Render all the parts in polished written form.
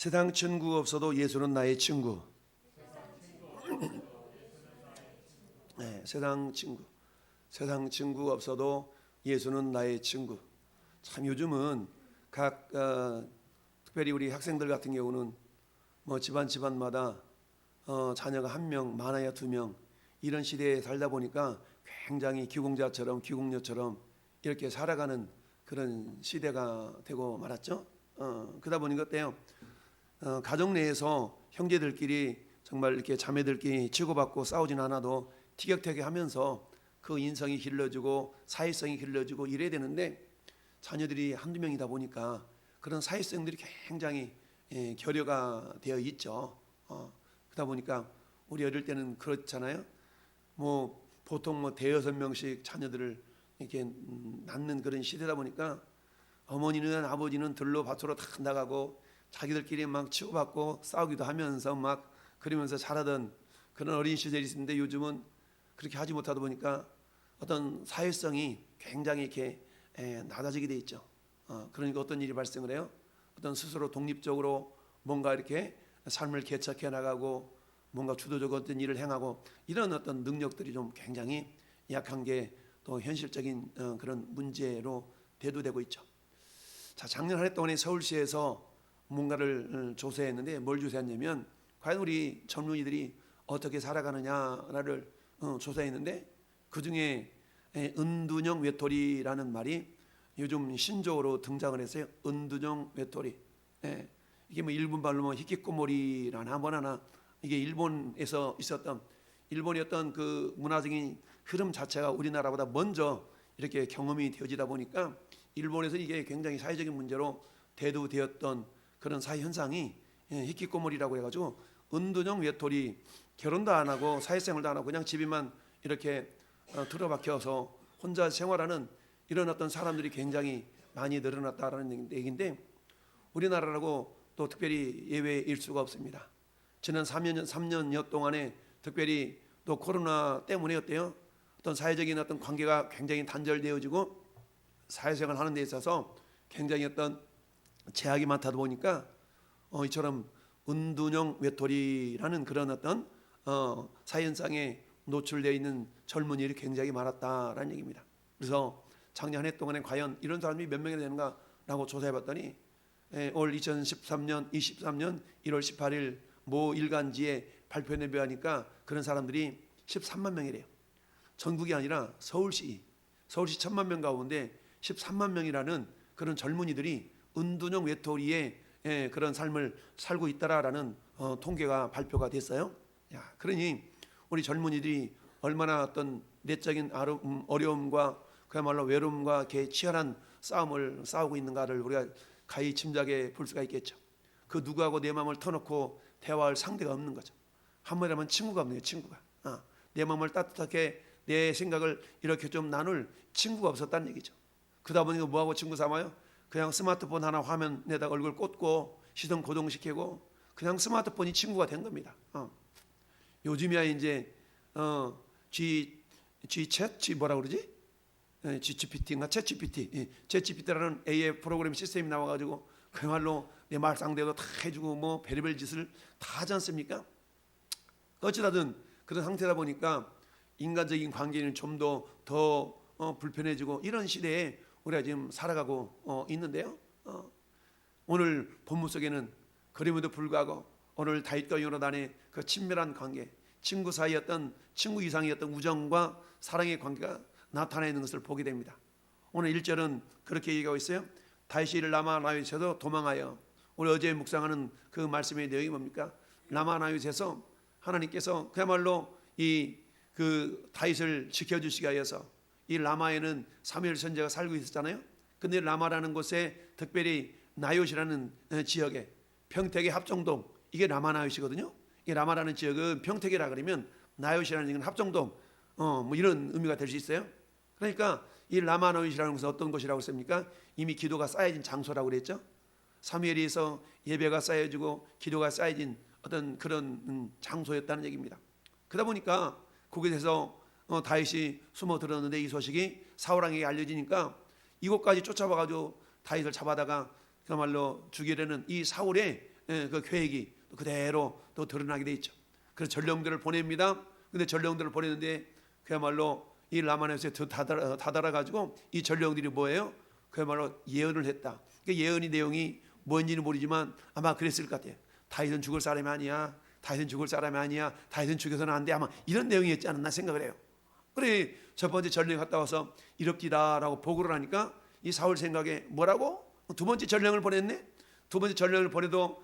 세상 친구 없어도 예수는 나의 친구. 네, 세상 친구 없어도 예수는 나의 친구. 참 요즘은 특별히 우리 학생들 같은 경우는 뭐 집안마다 자녀가 한 명, 많아야 두 명 이런 시대에 살다 보니까 굉장히 귀공녀처럼 이렇게 살아가는 그런 시대가 되고 말았죠. 그러다 보니까 어때요? 가정 내에서 형제들끼리 정말 이렇게 자매들끼리 치고받고 싸우진 않아도 티격태격하면서 그 인성이 길러지고 사회성이 길러지고 이래야 되는데 자녀들이 한두 명이다 보니까 그런 사회성들이 굉장히 결여가 되어 있죠. 그러다 보니까 우리 어릴 때는 그렇잖아요. 뭐 보통 뭐 대여섯 명씩 자녀들을 이렇게 낳는 그런 시대다 보니까 어머니는 아버지는 들로 밭으로 다 나가고 자기들끼리 막 치고받고 싸우기도 하면서 막 그러면서 자라던 그런 어린 시절이 있었는데 요즘은 그렇게 하지 못하다 보니까 어떤 사회성이 굉장히 이렇게 낮아지게 돼 있죠. 그러니까 어떤 일이 발생을 해요? 어떤 스스로 독립적으로 뭔가 이렇게 삶을 개척해 나가고 뭔가 주도적으로 어떤 일을 행하고 이런 어떤 능력들이 좀 굉장히 약한 게 또 현실적인 그런 문제로 대두되고 있죠. 자, 작년 한 해 동안에 서울시에서 뭔가를 조사했는데 뭘 조사했냐면 과연 우리 젊은이들이 어떻게 살아가느냐를 조사했는데 그중에 은둔형 외톨이라는 말이 요즘 신조어로 등장을 했어요. 은둔형 외톨이. 이게 뭐 일본 말로 뭐 히키코모리라나 뭐라나 이게 일본에서 있었던 일본의 어떤 그 문화적인 흐름 자체가 우리나라보다 먼저 이렇게 경험이 되어지다 보니까 일본에서 이게 굉장히 사회적인 문제로 대두되었던 그런 사회 현상이 히키코모리라고 해가지고 은둔형 외톨이, 결혼도 안 하고 사회생활도 안 하고 그냥 집에만 이렇게 들어박혀서 혼자 생활하는 이런 어떤 사람들이 굉장히 많이 늘어났다라는 얘기인데 우리나라라고 또 특별히 예외일 수가 없습니다. 지난 3년여 동안에 특별히 또 코로나 때문에 어때요? 어떤 사회적인 어떤 관계가 굉장히 단절되어지고 사회생활 하는 데 있어서 굉장히 어떤 제약이 많다 보니까 이처럼 은둔형 외톨이라는 그런 어떤 사회현상에 노출되어 있는 젊은이들이 굉장히 많았다라는 얘기입니다. 그래서 작년 한 해 동안에 과연 이런 사람이 몇 명이나 되는가라고 조사해봤더니 올 2023년 1월 18일 모 일간지에 발표 내보니까 그런 사람들이 13만 명이래요. 전국이 아니라 서울시 1,000만 명 가운데 13만 명이라는 그런 젊은이들이 은둔형 외톨이의 그런 삶을 살고 있다라는 통계가 발표가 됐어요. 그러니 우리 젊은이들이 얼마나 어떤 내적인 어려움과 그야말로 외로움과 치열한 싸움을 싸우고 있는가를 우리가 가히 짐작해 볼 수가 있겠죠. 그 누구하고 내 마음을 터놓고 대화할 상대가 없는 거죠. 한마디로 하면 친구가 없네요. 친구가 내 마음을 따뜻하게 내 생각을 이렇게 좀 나눌 친구가 없었다는 얘기죠. 그러다 보니까 뭐하고 친구 삼아요? 그냥 스마트폰 하나 화면에다 얼굴 꽂고 시선 고정시키고 그냥 스마트폰이 친구가 된 겁니다. 요즘이야 이제 G챗 뭐라 그러지? GPT인가 챗GPT라는 AI 프로그램 시스템이 나와가지고 그야말로 내 말 상대도 다 해주고 뭐 별의별 짓을 다 하지 않습니까? 어찌다든 그런 상태다 보니까 인간적인 관계는 좀 더 불편해지고 이런 시대에 우리가 지금 살아가고 있는데요. 오늘 본문 속에는 그림에도 불구하고 오늘 다윗과 요나단의 그 친밀한 관계, 친구 사이였던 친구 이상이었던 우정과 사랑의 관계가 나타나 있는 것을 보게 됩니다. 오늘 1절은 그렇게 얘기하고 있어요. 다윗이 라마나윗에서 도망하여 우리 어제 묵상하는 그 말씀의 내용이 뭡니까? 라마나윗에서 하나님께서 그야말로 그 다윗을 지켜주시기 위해서 이 라마에는 사무엘 선지자가 살고 있었잖아요. 근데 라마라는 곳에 특별히 나요시라는 지역에 평택의 합정동 이게 라마나요시거든요. 이 라마라는 지역은 평택이라 그러면 나요시라는 지역은 합정동 뭐 이런 의미가 될 수 있어요. 그러니까 이 라마나요시라는 것은 어떤 곳이라고 했습니까? 이미 기도가 쌓여진 장소라고 그랬죠. 사무엘에서 예배가 쌓여지고 기도가 쌓여진 어떤 그런 장소였다는 얘기입니다. 그러다 보니까 거기에서 다윗이 숨어 들었는데 이 소식이 사울왕에게 알려지니까 이곳까지 쫓아와가지고 다윗을 잡아다가 그야말로 죽이려는 이 사울의 그 계획이 그대로 또 드러나게 돼 있죠. 그래서 전령들을 보냅니다. 근데 전령들을 보냈는데 그야말로 이 라마나요스에 다다라 가지고 이 전령들이 뭐예요? 그야말로 예언을 했다. 그 예언의 내용이 뭔지는 모르지만 아마 그랬을 것 같아요. 다윗은 죽을 사람이 아니야. 다윗은 죽을 사람이 아니야. 다윗은 죽여서는 안 돼. 아마 이런 내용이었지 않았나 생각을 해요. 그래 첫 번째 전령 갔다 와서 이럽디다라고 보고를 하니까 이 사울 생각에 뭐라고? 두 번째 전령을 보냈네. 두 번째 전령을 보내도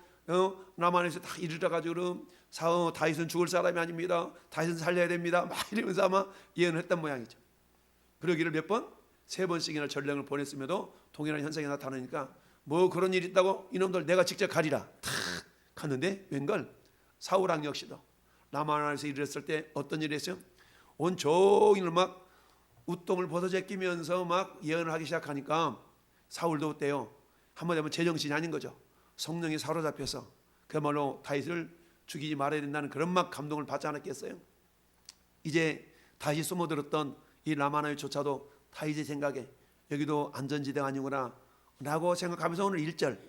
라마나요스에 다 이르러 가지고 다윗은 죽을 사람이 아닙니다. 다윗은 살려야 됩니다. 막 이러면서 아마 예언을 했던 모양이죠. 그러기를 몇 번? 세 번씩이나 전령을 보냈음에도 동일한 현상이 나타나니까 뭐 그런 일이 있다고 이놈들 내가 직접 가리라. 탁 갔는데 웬걸 사울왕 역시도 라마나요스에 이르렀을 때 어떤 일이 했어요? 온 종일 막 웃동을 벗어제끼면서 막 예언을 하기 시작하니까 사울도 어때요? 한마디로 하면 제정신이 아닌 거죠. 성령이 사로잡혀서 그야말로 다윗을 죽이지 말아야 된다는 그런 막 감동을 받지 않았겠어요? 이제 다윗이 숨어들었던 이 라마나요조차도 다윗의 생각에 여기도 안전지대가 아니구나 라고 생각하면서 오늘 1절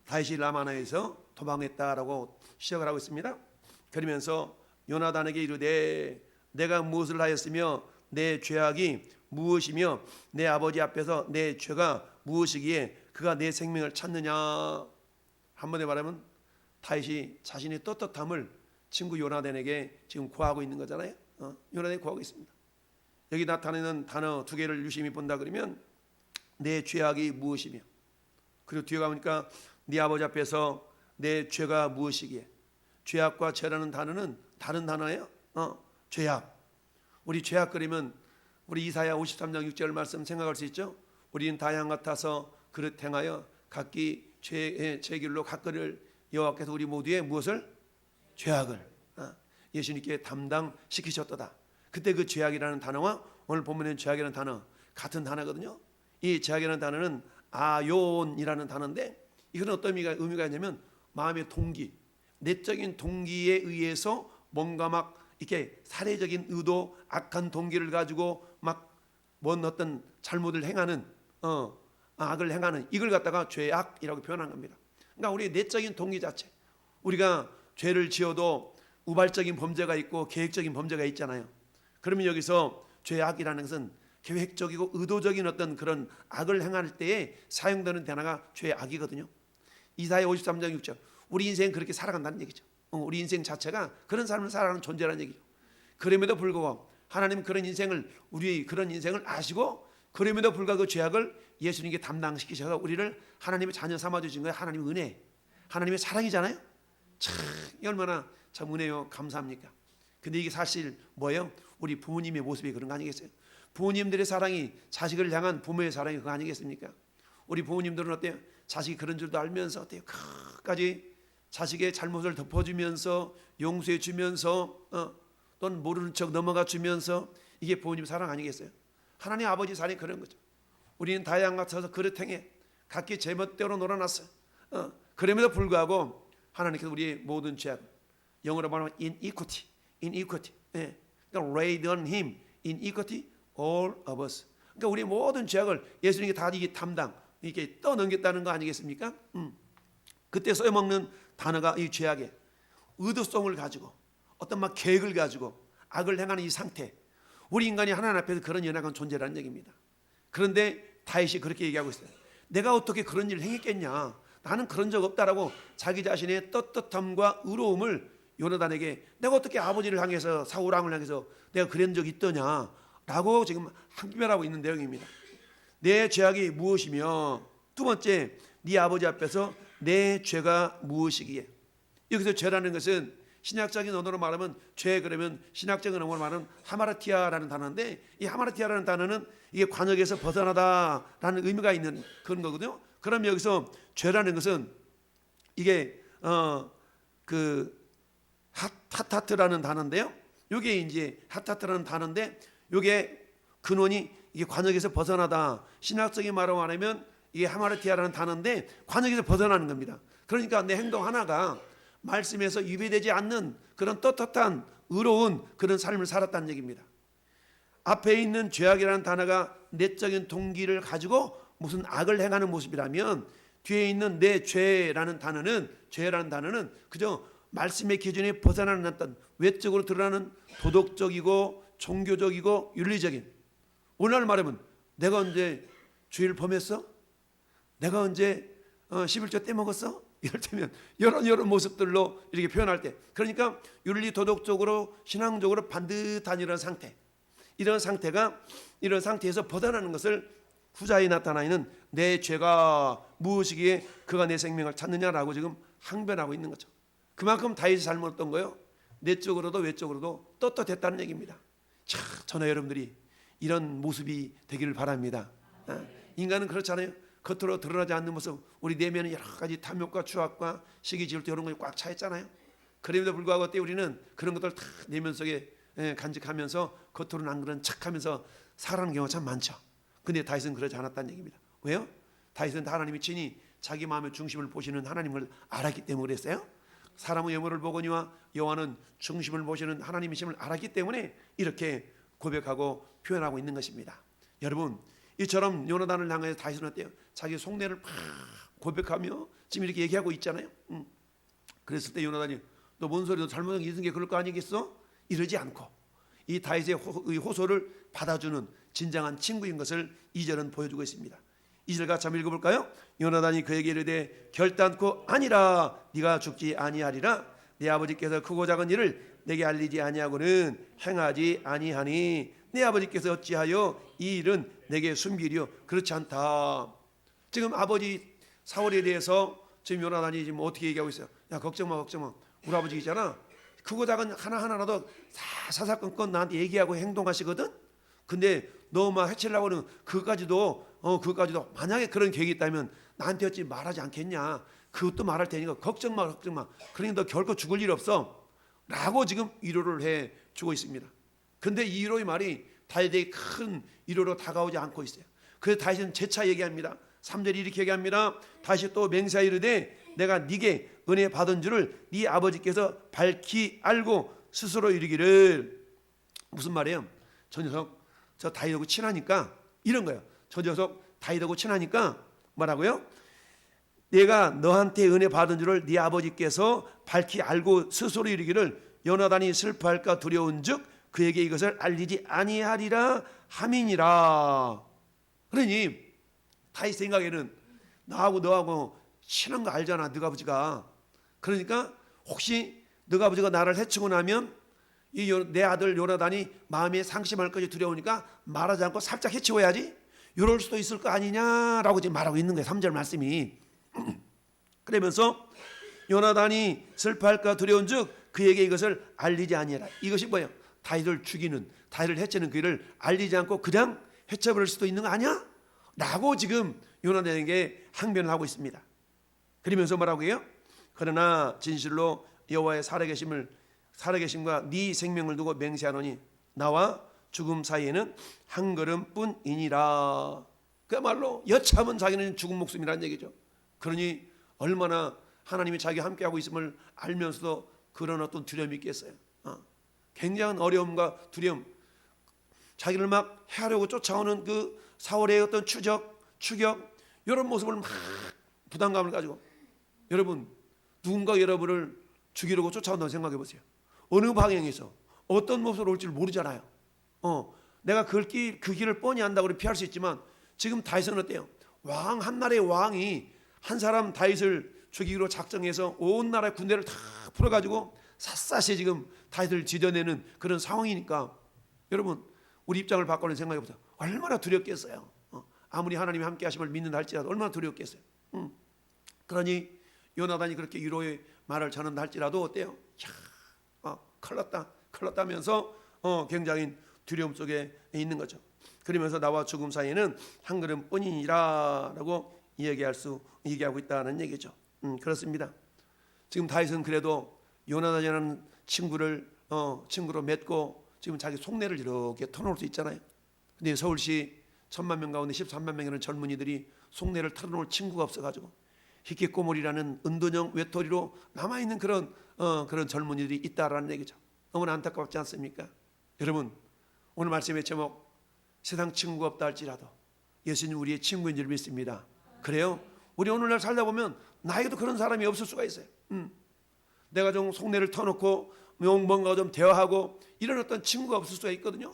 다윗이 라마나에서 도망했다라고 시작을 하고 있습니다. 그러면서 요나단에게 이르되 내가 무엇을 하였으며 내 죄악이 무엇이며 내 아버지 앞에서 내 죄가 무엇이기에 그가 내 생명을 찾느냐. 한번에 말하면 다윗이 자신의 떳떳함을 친구 요나단에게 지금 구하고 있는 거잖아요. 요나단이 구하고 있습니다. 여기 나타내는 단어 두 개를 유심히 본다 그러면 내 죄악이 무엇이며, 그리고 뒤에 가보니까 네 아버지 앞에서 내 죄가 무엇이기에. 죄악과 죄라는 단어는 다른 단어예요. 죄악. 우리 죄악 그러면 우리 이사야 53장 6절 말씀 생각할 수 있죠. 우리는 다양 같아서 그릇 행하여 각기 죄의 길로 각거를 여호와께서 우리 모두의 무엇을? 죄악을 예수님께 담당시키셨도다. 그때 그 죄악이라는 단어와 오늘 본문의 죄악이라는 단어 같은 단어거든요. 이 죄악이라는 단어는 아요온이라는 단어인데 이건 어떤 의미가 있냐면 마음의 동기, 내적인 동기에 의해서 뭔가 막 이렇게 살해적인 의도, 악한 동기를 가지고 막 뭔 어떤 잘못을 행하는 악을 행하는 이걸 갖다가 죄악이라고 표현한 겁니다. 그러니까 우리 내적인 동기 자체, 우리가 죄를 지어도 우발적인 범죄가 있고 계획적인 범죄가 있잖아요. 그러면 여기서 죄악이라는 것은 계획적이고 의도적인 어떤 그런 악을 행할 때에 사용되는 단어가 죄악이거든요. 이사야 53장 6절 우리 인생은 그렇게 살아간다는 얘기죠. 우리 인생 자체가 그런 삶을 살아가는 존재라는 얘기죠. 그럼에도 불구하고 하나님은 그런 인생을, 우리 그런 인생을 아시고 그럼에도 불구하고 그 죄악을 예수님께 담당시키셔서 우리를 하나님의 자녀 삼아주신 거예요. 하나님의 은혜, 하나님의 사랑이잖아요. 참 얼마나 참 은혜요 감사합니까. 근데 이게 사실 뭐예요? 우리 부모님의 모습이 그런 거 아니겠어요? 부모님들의 사랑이 자식을 향한 부모의 사랑이 그거 아니겠습니까? 우리 부모님들은 어때요? 자식이 그런 줄도 알면서 어때요? 끝까지 자식의 잘못을 덮어주면서 용서해 주면서 또는 모르는 척 넘어가 주면서 이게 부모님 사랑 아니겠어요? 하나님 아버지 사랑이 그런 거죠. 우리는 다양 같아서 그릇 행해 각기 제멋대로 놀아놨어요. 그럼에도 불구하고 하나님께서 우리의 모든 죄악, 영어로 말하면 iniquity, 예. 그러니까 laid on him iniquity all of us. 그러니까 우리 모든 죄악을 예수님께 다 이게 담당, 이렇게 떠넘겼다는 거 아니겠습니까? 그때 써먹는 단어가 이 죄악의 의도성을 가지고 어떤 막 계획을 가지고 악을 행하는 이 상태, 우리 인간이 하나님 앞에서 그런 연약한 존재라는 얘기입니다. 그런데 다윗이 그렇게 얘기하고 있어요. 내가 어떻게 그런 일을 행했겠냐, 나는 그런 적 없다라고 자기 자신의 떳떳함과 의로움을 요나단에게, 내가 어떻게 아버지를 향해서 사울왕을 향해서 내가 그런 적이 있더냐라고 지금 항변하고 있는 내용입니다. 내 죄악이 무엇이며, 두 번째 네 아버지 앞에서 내 죄가 무엇이기에. 여기서 죄라는 것은 신약적인 언어로 말하면 죄, 그러면 신약적인 언어로 말하면 하마르티아라는 단어인데, 이 하마르티아라는 단어는 이게 관역에서 벗어나다라는 의미가 있는 그런 거거든요. 그럼 여기서 죄라는 것은 이게 그 하타트라는 단어인데요. 이게 이제 하타트라는 단어인데, 이게 근원이 이게 관역에서 벗어나다. 신학적인 말로 말하면 이게 하마르티아라는 단어인데 관역에서 벗어나는 겁니다. 그러니까 내 행동 하나가 말씀에서 위배되지 않는 그런 떳떳한 의로운 그런 삶을 살았다는 얘기입니다. 앞에 있는 죄악이라는 단어가 내적인 동기를 가지고 무슨 악을 행하는 모습이라면, 뒤에 있는 내 죄라는 단어는 그저 말씀의 기준에 벗어나는 어떤 외적으로 드러나는 도덕적이고 종교적이고 윤리적인, 오늘 말하면 내가 언제 주의를 범했어? 내가 언제 11조 떼먹었어? 이럴 때면 여러 모습들로 이렇게 표현할 때, 그러니까 윤리 도덕적으로 신앙적으로 반듯한 이런 상태, 이런 상태에서 벗어나는 것을 후자에 나타나 있는 내 죄가 무엇이기에 그가 내 생명을 찾느냐라고 지금 항변하고 있는 거죠. 그만큼 다윗이 잘못했던 거예요. 내적으로도 외적으로도 떳떳했다는 얘기입니다. 자, 저는 여러분들이 이런 모습이 되기를 바랍니다. 인간은 그렇잖아요. 겉으로 드러나지 않는 모습, 우리 내면은 여러 가지 탐욕과 추악과 시기 질투 이런 것이 꽉 차 있잖아요. 그럼에도 불구하고 때 우리는 그런 것들 다 내면 속에 간직하면서 겉으로는 안 그런 척하면서 살아가는 경우가 참 많죠. 근데 다윗은 그러지 않았다는 얘기입니다. 왜요? 다윗은 하나님이 친히 자기 마음의 중심을 보시는 하나님을 알았기 때문에 그랬어요. 사람의 외모를 보거니와 여호와는 중심을 보시는 하나님이심을 알았기 때문에 이렇게 고백하고 표현하고 있는 것입니다. 여러분, 이처럼 요나단을 향해서 다윗은 어때요? 자기 속내를 막 고백하며 지금 이렇게 얘기하고 있잖아요. 그랬을 때 요나단이 너 뭔 소리, 너 잘못한 게 있는 게 그럴 거 아니겠어? 이러지 않고 이 다윗의 호소를 받아주는 진정한 친구인 것을 2절은 보여주고 있습니다. 2절 같이 한번 읽어볼까요? 요나단이 그에게 이르되 결단코 아니라 네가 죽지 아니하리라. 내 아버지께서 크고 작은 일을 내게 알리지 아니하고는 행하지 아니하니 내 아버지께서 어찌하여 이 일은 내게 숨기리요? 그렇지 않다. 지금 아버지 사울에 대해서 지금 요나단이 지금 어떻게 얘기하고 있어요? 야, 걱정 마. 우리 아버지 있잖아, 크고 작은 하나하나라도 사사건건 나한테 얘기하고 행동하시거든. 근데 너 막 해치려고 하는 그것까지도 만약에 그런 계획이 있다면 나한테 어찌 말하지 않겠냐. 그것도 말할 테니까 걱정 마. 그러니 너 결코 죽을 일 없어 라고 지금 위로를 해 주고 있습니다. 근데 이 위로의 말이 다윗에게 큰 위로로 다가오지 않고 있어요. 그래서 다윗은 재차 얘기합니다. 3절이 이렇게 얘기합니다. 다시 또 맹세하여 이르되 내가 네게 은혜 받은 줄을 네 아버지께서 밝히 알고 스스로 이르기를. 무슨 말이에요? 저 녀석 저 다윗하고 친하니까 이런 거예요. 저 녀석 다윗하고 친하니까 뭐라고요? 내가 너한테 은혜 받은 줄을 네 아버지께서 밝히 알고 스스로 이르기를 요나단이 슬퍼할까 두려운즉 그에게 이것을 알리지 아니하리라 함이니라. 그러니 다윗 생각에는 너하고 친한 거 알잖아, 너가 아버지가. 그러니까 혹시 너가 아버지가 나를 해치고 나면 내 아들 요나단이 마음에 상심할 것이 두려우니까 말하지 않고 살짝 해치워야지, 이럴 수도 있을 거 아니냐라고 지금 말하고 있는 거예요. 3절 말씀이. 그러면서 요나단이 슬퍼할까 두려운즉 그에게 이것을 알리지 아니하라. 이것이 뭐예요? 다윗을 죽이는, 다윗을 해치는 그 일을 알리지 않고 그냥 해쳐버릴 수도 있는 거 아니야? 라고 지금 요나단에게 항변을 하고 있습니다. 그러면서 뭐라고 해요? 그러나 진실로 여호와의 살아계심과 네 생명을 두고 맹세하노니 나와 죽음 사이에는 한 걸음뿐이니라. 그야말로 여차하면 자기는 죽은 목숨이라는 얘기죠. 그러니 얼마나 하나님이 자기와 함께하고 있음을 알면서도 그런 어떤 두려움이 있겠어요. 굉장한 어려움과 두려움, 자기를 막 해하려고 쫓아오는 그 사울의 어떤 추격 이런 모습을 막 부담감을 가지고, 여러분 누군가 여러분을 죽이려고 쫓아온다고 생각해 보세요. 어느 방향에서 어떤 모습으로 올지 모르잖아요. 내가 그 길을 뻔히 안다고 피할 수 있지만 지금 다윗은 어때요? 한 나라의 왕이 한 사람 다윗을 죽이기로 작정해서 온 나라의 군대를 다 풀어가지고 샅샅이 지금 다윗을 지져내는 그런 상황이니까 여러분 우리 입장을 바꿔는 생각해 보세요. 얼마나 두렵겠어요. 아무리 하나님이 함께 하심을 믿는다 할지라도 얼마나 두렵겠어요. 그러니 요나단이 그렇게 위로의 말을 전한다 할지라도 어때요? 큰일 났다면서 굉장히 두려움 속에 있는 거죠. 그러면서 나와 죽음 사이에는 한 걸음뿐이니라 라고 얘기하고 있다는 얘기죠. 그렇습니다. 지금 다윗은 그래도 요나단이라는 친구로 맺고 지금 자기 속내를 이렇게 터놓을 수 있잖아요. 근데 서울시 1000만 명 가운데 13만 명이라는 젊은이들이 속내를 털어놓을 친구가 없어가지고 희귀꼬물이라는 은둔형 외톨이로 남아있는 그런 젊은이들이 있다라는 얘기죠. 너무나 안타깝지 않습니까? 여러분 오늘 말씀의 제목, 세상 친구가 없다 할지라도 예수님 우리의 친구인 줄 믿습니다. 그래요? 우리 오늘날 살다 보면 나에게도 그런 사람이 없을 수가 있어요. 내가 좀 속내를 터놓고 뭔가 좀 대화하고 이런 어떤 친구가 없을 수가 있거든요.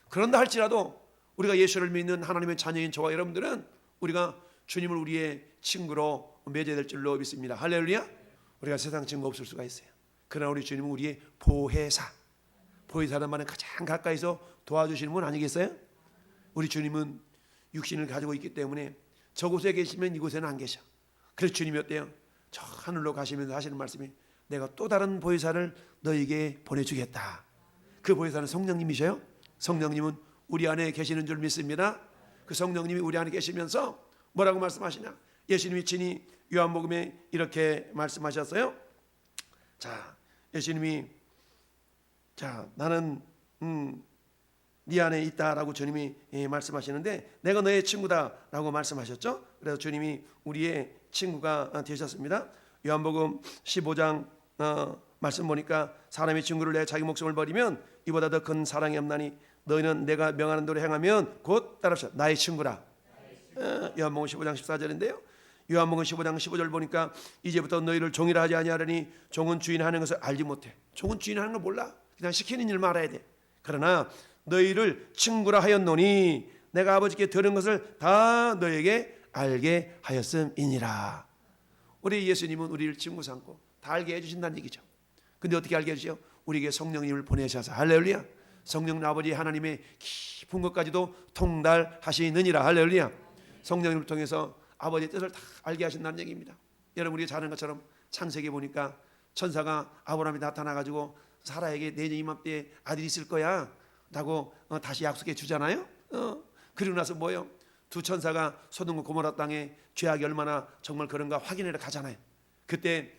그런다 할지라도 우리가 예수를 믿는 하나님의 자녀인 저와 여러분들은 우리가 주님을 우리의 친구로 맺어야 될 줄로 믿습니다. 할렐루야. 우리가 세상 친구 없을 수가 있어요. 그러나 우리 주님은 우리의 보혜사. 보혜사란 말은 가장 가까이서 도와주시는 분 아니겠어요? 우리 주님은 육신을 가지고 있기 때문에 저곳에 계시면 이곳에는 안 계셔. 그래서 주님이 어때요? 저 하늘로 가시면서 하시는 말씀이 내가 또 다른 보혜사를 너에게 보내주겠다. 그 보혜사는 성령님이셔요. 성령님은 우리 안에 계시는 줄 믿습니다. 그 성령님이 우리 안에 계시면서 뭐라고 말씀하시냐? 예수님이 친히 요한복음에 이렇게 말씀하셨어요. 자, 예수님이 나는 네 안에 있다라고 주님이 말씀하시는데 내가 너의 친구다라고 말씀하셨죠. 그래서 주님이 우리의 친구가 되셨습니다. 요한복음 15장 말씀 보니까 사람이 친구를 내 자기 목숨을 버리면 이보다 더 큰 사랑이 없나니 너희는 내가 명하는 대로 행하면 곧 따라서 나의 친구라. 요한복음 15장 14절인데요. 요한복음 15장 15절 보니까 이제부터 너희를 종이라 하지 아니하려니 종은 주인 하는 것을 알지 못해. 종은 주인 하는 걸 몰라. 그냥 시키는 일만 알아야 돼. 그러나 너희를 친구라 하였노니 내가 아버지께 들은 것을 다 너에게 알게 하였음이니라. 우리 예수님은 우리를 친구 삼고 다 알게 해주신다는 얘기죠. 근데 어떻게 알게 해주죠? 우리에게 성령님을 보내셔서 할렐루야. 성령 아버지 하나님의 깊은 것까지도 통달하시느니라. 할렐루야. 성령님을 통해서 아버지의 뜻을 다 알게 하신다는 얘기입니다. 여러분 우리가 잘 아는 것처럼 창세기 보니까 천사가 아브라함이 나타나가지고 사라에게 내년 이맘때에 아들이 있을 거야 라고 다시 약속해 주잖아요. 그리고 나서 뭐예요? 두 천사가 소돔과 고모라 땅에 죄악이 얼마나 정말 그런가 확인하러 가잖아요. 그때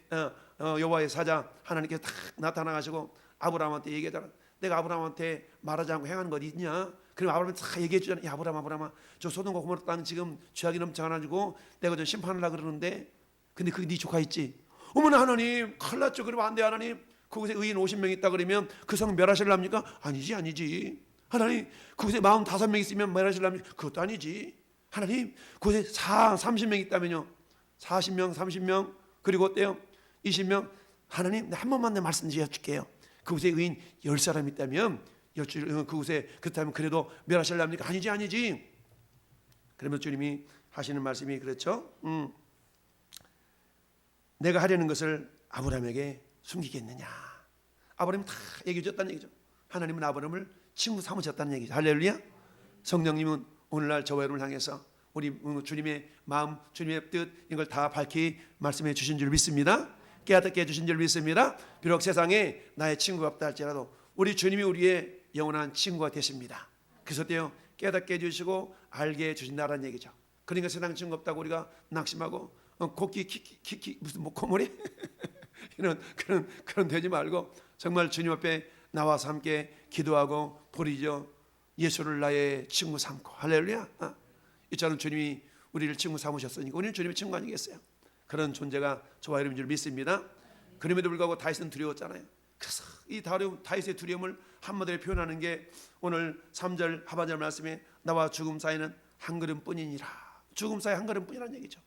여호와의 사자 하나님께서 딱 나타나가지고 아브라함한테 얘기하잖아. 내가 아브라함한테 말하지 않고 행하는 거 어디 있냐? 그럼 아브라함이 다 얘기해 주잖아. 야 아브라함아 저 소돔과 고모라 땅 지금 죄악이 넘쳐가지고 내가 좀 심판하려고 그러는데 근데 그게 네 조카 있지? 어머나 하나님 큰일 났죠. 그러면 안 돼 하나님. 그곳에 의인 50명 있다 그러면 그 성 멸하실랍니까? 아니지. 하나님 그곳에 45명 있으면 멸하실랍니까? 그것도 아니지. 하나님 그곳에 30명 있다면요 40명 30명 그리고 어때요? 20명 하나님 한 번만 내 말씀 드려줄게요. 그곳에 의인 10사람 있다면 그곳에 그렇다면 그래도 멸하실랍니까? 아니지. 그러면 주님이 하시는 말씀이 그렇죠. 내가 하려는 것을 아브라함에게 숨기겠느냐. 아브라함이 다 얘기해 줬다는 얘기죠. 하나님은 아브라함을 친구 삼으셨다는 얘기죠. 할렐루야. 성령님은 오늘날 저와 여러분을 향해서 우리 주님의 마음 주님의 뜻 이걸 다 밝히 말씀해 주신 줄 믿습니다. 깨닫게 해주신 줄 믿습니다. 비록 세상에 나의 친구가 없다 할지라도 우리 주님이 우리의 영원한 친구가 되십니다. 그래서 때요 깨닫게 해주시고 알게 해주신다는 얘기죠. 그러니까 세상 친구 없다고 우리가 낙심하고 코끼 키키 무슨 목코머리 그런 되지 말고 정말 주님 앞에 나와서 함께 기도하고 부르짖어 예수를 나의 친구 삼고 할렐루야. 이처럼 주님이 우리를 친구 삼으셨으니까 우리는 주님의 친구 아니겠어요? 그런 존재가 저와 여러분인 줄 믿습니다. 그럼에도 불구하고 다윗은 두려웠잖아요. 그래서 이 다윗의 두려움을 한마디로 표현하는 게 오늘 3절 하반절 말씀에 나와 죽음 사이는 한 걸음뿐이니라. 죽음 사이 한 걸음뿐이라는 얘기죠.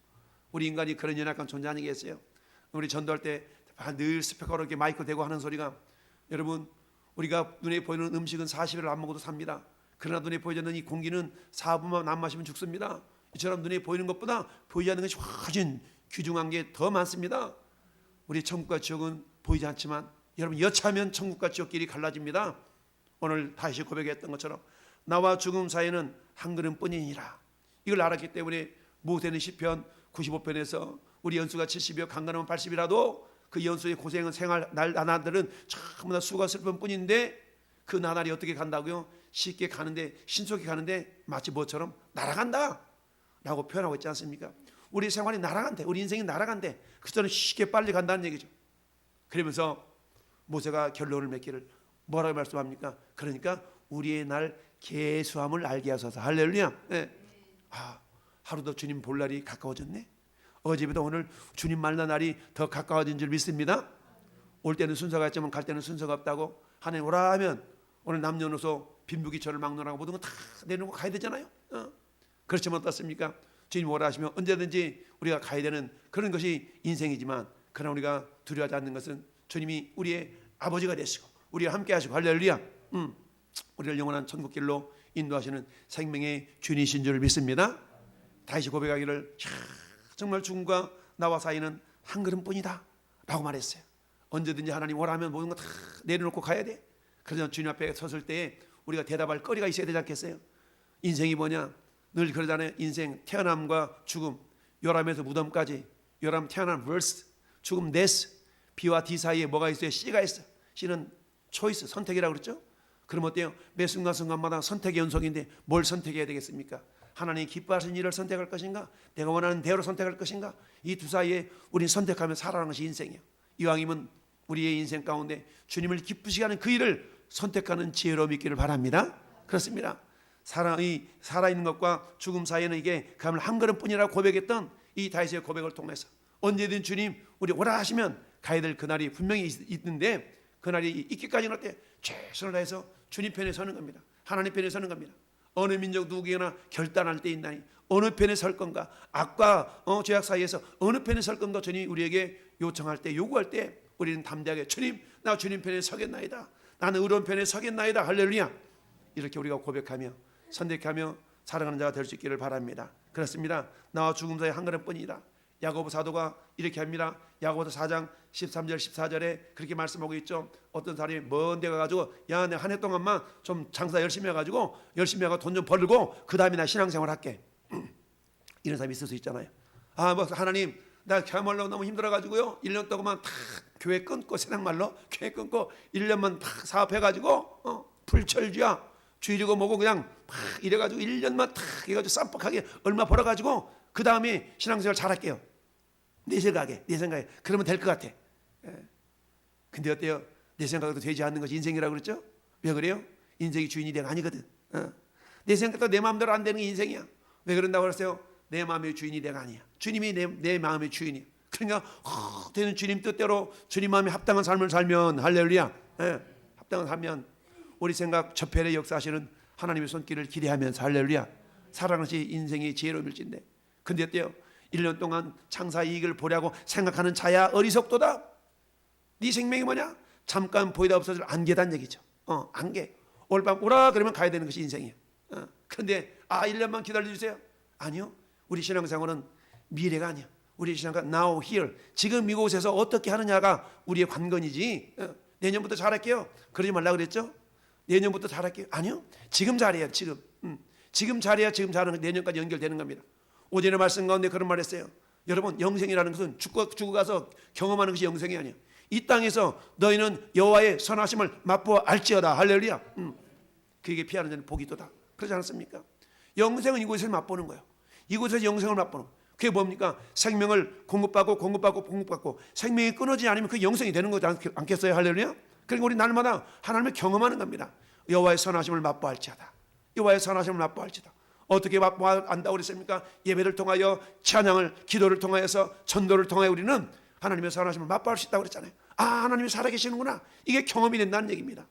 우리 인간이 그런 연약한 존재 아니겠어요? 우리 전도할 때 늘 스피커로 이렇게 마이크 대고 하는 소리가 여러분 우리가 눈에 보이는 음식은 40일을 안 먹어도 삽니다. 그러나 눈에 보이지 않는 이 공기는 4분만 안 마시면 죽습니다. 이처럼 눈에 보이는 것보다 보이지 않는 것이 훨씬 귀중한 게 더 많습니다. 우리 천국과 지옥은 보이지 않지만 여러분 여차하면 천국과 지옥길이 갈라집니다. 오늘 다시 고백했던 것처럼 나와 죽음 사이는 한 걸음뿐이니라. 이걸 알았기 때문에 모세는 시편 95편에서 우리 연수가 70이요 강간하면 80이라도 그 연수의 고생은 생활 나날들은 전부 다 수가 슬픈 뿐인데 그 나날이 어떻게 간다고요? 쉽게 가는데 신속히 가는데 마치 뭐처럼 날아간다 라고 표현하고 있지 않습니까? 우리 생활이 날아간대. 우리 인생이 날아간대. 그래서 쉽게 빨리 간다는 얘기죠. 그러면서 모세가 결론을 맺기를 뭐라고 말씀합니까? 그러니까 우리의 날 계수함을 알게 하소서. 할렐루야. 네. 하루도 주님 볼 날이 가까워졌네. 어제보다 오늘 주님 만난 날이 더 가까워진 줄 믿습니다. 올 때는 순서가 있지만 갈 때는 순서가 없다고 하나님 오라 하면 오늘 남녀노소 빈부귀천을 막론하고 모든 거 다 내놓고 가야 되잖아요. 그렇지만 어떻습니까? 주님 오라 하시면 언제든지 우리가 가야 되는 그런 것이 인생이지만, 그러나 우리가 두려워하지 않는 것은 주님이 우리의 아버지가 되시고 우리와 함께 하시고, 할렐루야, 우리를 영원한 천국길로 인도하시는 생명의 주님이신 줄 믿습니다. 다시 고백하기를, 정말 죽음과 나와 사이는 한 걸음뿐이다 라고 말했어요. 언제든지 하나님 오라면 모든 거 다 내려놓고 가야 돼. 그러나 주님 앞에 섰을 때에 우리가 대답할 거리가 있어야 되지 않겠어요? 인생이 뭐냐? 늘 그러잖아요. 인생, 태어남과 죽음, 요람에서 무덤까지, 요람, 태어남, verse, 죽음, death, B와 D 사이에 뭐가 있어요? C가 있어요. C는 choice, 선택이라고 그랬죠. 그럼 어때요? 매 순간순간마다 선택의 연속인데 뭘 선택해야 되겠습니까? 하나님이 기뻐하시는 일을 선택할 것인가? 내가 원하는 대로 선택할 것인가? 이 두 사이에 우리는 선택하며 살아가는 것이 인생이에요. 이왕이면 우리의 인생 가운데 주님을 기쁘시게 하는 그 일을 선택하는 지혜로 믿기를 바랍니다. 그렇습니다. 살아있는 것과 죽음 사이에는 이게 그야말로 한 걸음뿐이라고 고백했던 이 다윗의 고백을 통해서 언제든 주님 우리 오라 하시면 가야 될 그날이 분명히 있는데, 그날이 있기까지는 어때? 최선을 다해서 주님 편에 서는 겁니다. 하나님 편에 서는 겁니다. 어느 민족 누구에게나 결단할 때 있나니 어느 편에 설 건가? 악과 죄악 사이에서 어느 편에 설 건가? 주님이 우리에게 요청할 때, 요구할 때 우리는 담대하게 주님, 나 주님 편에 서겠나이다. 나는 의로운 편에 서겠나이다. 할렐루야. 이렇게 우리가 고백하며 선택하며 살아가는 자가 될 수 있기를 바랍니다. 그렇습니다. 나와 죽음 사이 한 걸음뿐이다. 야고보 사도가 이렇게 합니다. 야고보서 4장 13절 14절에 그렇게 말씀하고 있죠. 어떤 사람이 먼 데 가가지고, 야, 내가 한 해 동안만 좀 장사 열심히 해가지고 돈 좀 벌고 그 다음에 나 신앙생활 할게. 이런 사람이 있을 수 있잖아요. 뭐 하나님, 나 그야말로 너무 힘들어가지고요 1년 동안만 다 교회 끊고, 세상말로 교회 끊고 1년만 다 사업해가지고 불철주야 주일이고 뭐고 그냥 막 이래가지고 1년만 다 해가지고 쌈박하게 얼마 벌어가지고 그 다음에 신앙생활 잘할게요. 내 생각에 그러면 될 것 같아. 근데 어때요? 내 생각도 되지 않는 것이 인생이라고 그랬죠? 왜 그래요? 인생이 주인이 내가 아니거든. 내 생각도 내 마음대로 안 되는 게 인생이야. 왜 그런다고 그랬어요? 내 마음의 주인이 내가 아니야. 주님이 내 마음의 주인이야. 그러니까 되는 주님 뜻대로 주님 마음에 합당한 삶을 살면, 할렐루야, 합당한 살면 우리 생각 저편의 역사하시는 하나님의 손길을 기대하면서, 할렐루야, 살아가는 것이 인생의 지혜로움일진데, 근데 어때요? 1년 동안 창사 이익을 보려고 생각하는 자야 어리석도다. 네 생명이 뭐냐? 잠깐 보이다 없어질 안개단 얘기죠. 안개. 오늘 밤 오라 그러면 가야 되는 것이 인생이에요. 그런데 1년만 기다려주세요. 아니요. 우리 신앙생활은 미래가 아니야. 우리 신앙은 now here, 지금 이곳에서 어떻게 하느냐가 우리의 관건이지. 내년부터 잘할게요 그러지 말라 그랬죠? 내년부터 잘할게요. 아니요. 지금 잘해야 지금. 지금 잘해야 지금 잘하는, 내년까지 연결되는 겁니다. 오전에 말씀 가운데 그런 말 했어요. 여러분, 영생이라는 것은 죽고 가서 경험하는 것이 영생이 아니야. 이 땅에서 너희는 여호와의 선하심을 맛보아 알지어다. 할렐루야. 그에게 피하는 자는 복이 있도다. 그렇지 않습니까? 영생은 이곳에서 맛보는 거예요. 이곳에서 영생을 맛보는 거예요. 그게 뭡니까? 생명을 공급받고 생명이 끊어지지 않으면 그 영생이 되는 거지 않겠어요? 할렐루야. 그러니까 우리 날마다 하나님을 경험하는 겁니다. 여호와의 선하심을 맛보아 알지어다. 여호와의 선하심을 맛보아 알지어다. 어떻게 맛보아 안다고 그랬습니까? 예배를 통하여, 찬양을, 기도를 통하여서, 전도를 통하여 우리는 하나님의 선하심을 맛보아 수 있다고 그랬잖아요. 하나님이 살아계시는구나. 이게 경험이 된다는 얘기입니다.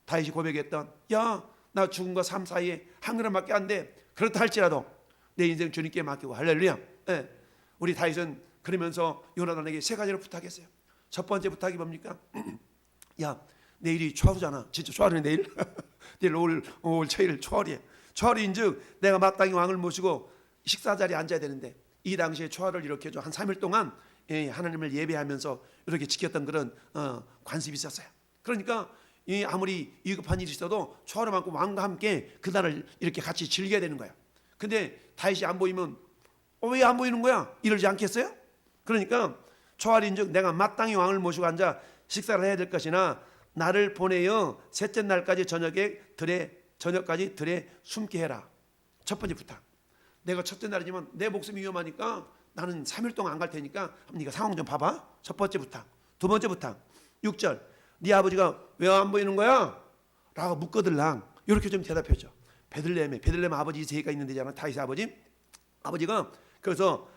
다윗이 고백했던, 야, 나 죽음과 삶 사이에 한 걸음밖에 안 돼. 그렇다 할지라도 내 인생 주님께 맡기고, 할렐루야. 우리 다윗은 그러면서 요나단에게 3가지를 부탁했어요. 첫 번째 부탁이 뭡니까? 야, 내일이 초하루잖아. 진짜 초하루네. 내일 내일 5월 7일 초하루에, 초하루인즉 내가 마땅히 왕을 모시고 식사 자리에 앉아야 되는데, 이 당시에 초하루를 이렇게 한 3일 동안 하나님을 예배하면서 이렇게 지켰던 그런 관습이 있었어요. 그러니까 아무리 위급한 일이 있어도 초하루만큼 왕과 함께 그날을 이렇게 같이 즐겨야 되는 거야. 근데 다윗이 안 보이면 왜 안 보이는 거야? 이러지 않겠어요? 그러니까 초하루인즉 내가 마땅히 왕을 모시고 앉아 식사를 해야 될 것이나 나를 보내어 셋째 날까지 저녁까지 들에 숨게 해라. 첫 번째 부탁. 내가 첫째 날이지만 내 목숨이 위험하니까 나는 3일 동안 안 갈 테니까 네가 상황 좀 봐봐. 첫 번째 부탁. 두 번째 부탁. 6절. 네 아버지가 왜 안 보이는 거야? 라고 묻거들랑 이렇게 좀 대답해줘. 베들레헴 아버지 이세가 있는 데잖아. 다윗의 아버지가 그래서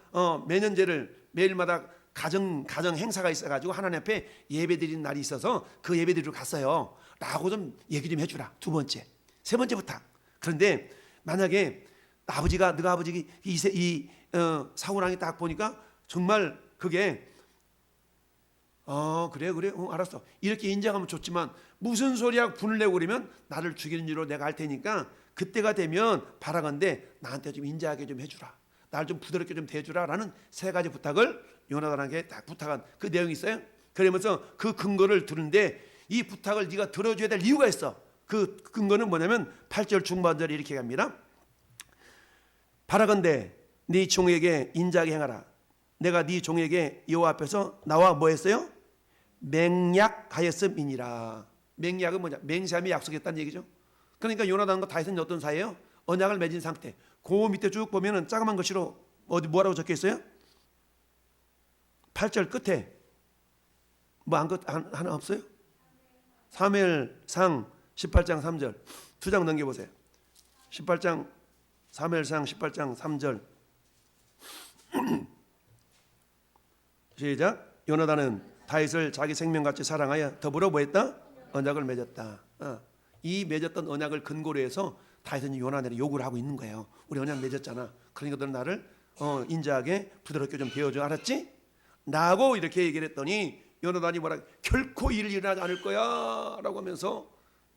매년제를 매일마다 가정 행사가 있어가지고 하나님 앞에 예배드리는 날이 있어서 그 예배드리러 갔어요 라고 좀 얘기 좀 해주라. 두 번째. 세 번째 부탁. 그런데 만약에 아버지가 너가 아버지 사우랑이 딱 보니까 정말 그게 그래 알았어 이렇게 인정하면 좋지만 무슨 소리야 분을 내고 그러면 나를 죽이는 줄로 내가 알 테니까 그때가 되면 바라건대 나한테 좀 인자하게 좀 해주라, 나를 좀 부드럽게 좀 대주라 라는 세 가지 부탁을 요나단에게 딱 부탁한 그 내용이 있어요. 그러면서 그 근거를 들은데 이 부탁을 네가 들어줘야 될 이유가 있어. 그 근거는 뭐냐면 8절 중반절에 이렇게 갑니다. 바라건대 네 종에게 인자하게 행하라. 내가 네 종에게 여호와 앞에서 나와 뭐 했어요? 맹약하였음이니라. 맹약은 뭐냐? 맹세함이 약속했다는 얘기죠. 그러니까 요나단과 다윗은 어떤 사이예요? 언약을 맺은 상태. 그 밑에 쭉 보면은 자그만 글씨로 어디 뭐라고 적혀 있어요? 8절 끝에 뭐 하나 없어요? 사무엘상 18장 3절 두 장 넘겨보세요. 18장 사무엘상 18장 3절 시작. 요나단은 다윗을 자기 생명같이 사랑하여 더불어 뭐했다? 언약을 맺었다. 이 맺었던 언약을 근거로 해서 다윗은 요나단에게 요구를 하고 있는 거예요. 우리 언약 맺었잖아. 그러니까 너는 나를 인자하게 부드럽게 좀 대어줘, 알았지? 라고 이렇게 얘기를 했더니 요나단이 뭐라 결코 이를 일어나지 않을 거야 라고 하면서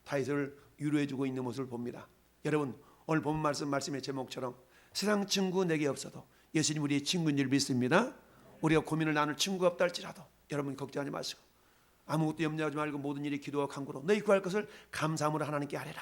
다윗을 위로해주고 있는 모습을 봅니다. 여러분 오늘 본 말씀의 제목처럼 세상 친구 내게 없어도 예수님 우리의 친구인 줄 믿습니다. 우리가 고민을 나눌 친구가 없다 할지라도 여러분 걱정하지 마시고 아무것도 염려하지 말고 모든 일에 기도와 간구로 너희 구할 것을 감사함으로 하나님께 아뢰라.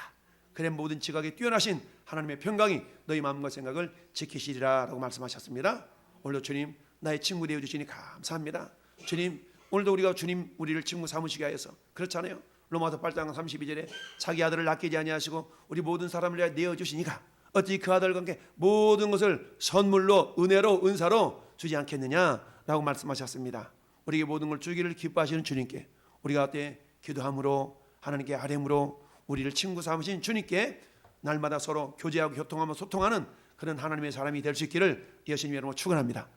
그래 모든 지각에 뛰어나신 하나님의 평강이 너희 마음과 생각을 지키시리라 라고 말씀하셨습니다. 오늘도 주님 나의 친구 되어주시니 감사합니다. 주님 오늘도 우리가 주님 우리를 친구 삼으시게 하여서 그렇잖아요. 로마서 8장 32절에 자기 아들을 아끼지 아니하시고 우리 모든 사람을 위하여 내어주시니까 어찌 그 아들과 함께 모든 것을 선물로 은혜로 은사로 주지 않겠느냐라고 말씀하셨습니다. 우리에게 모든 걸 주기를 기뻐하시는 주님께 우리가 어때 기도함으로 하나님께 아뢰므로 우리를 친구 삼으신 주님께 날마다 서로 교제하고 교통하며 소통하는 그런 하나님의 사람이 될 수 있기를 예수님 이름으로 축원합니다.